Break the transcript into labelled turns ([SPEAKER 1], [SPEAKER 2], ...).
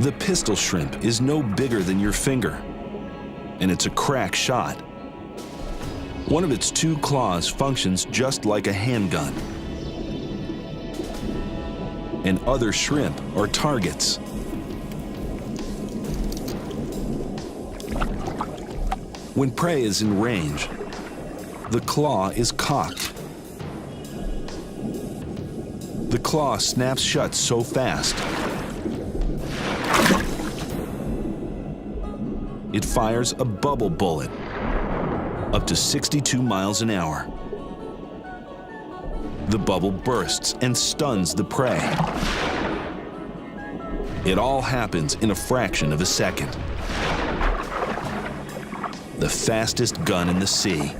[SPEAKER 1] The pistol shrimp is no bigger than your finger, and it's a crack shot. One of its two claws functions just like a handgun. And other shrimp are targets. When prey is in range, the claw is cocked. The claw snaps shut so fast, it fires a bubble bullet up to 62 miles an hour. The bubble bursts and stuns the prey. It all happens in a fraction of a second. The fastest gun in the sea.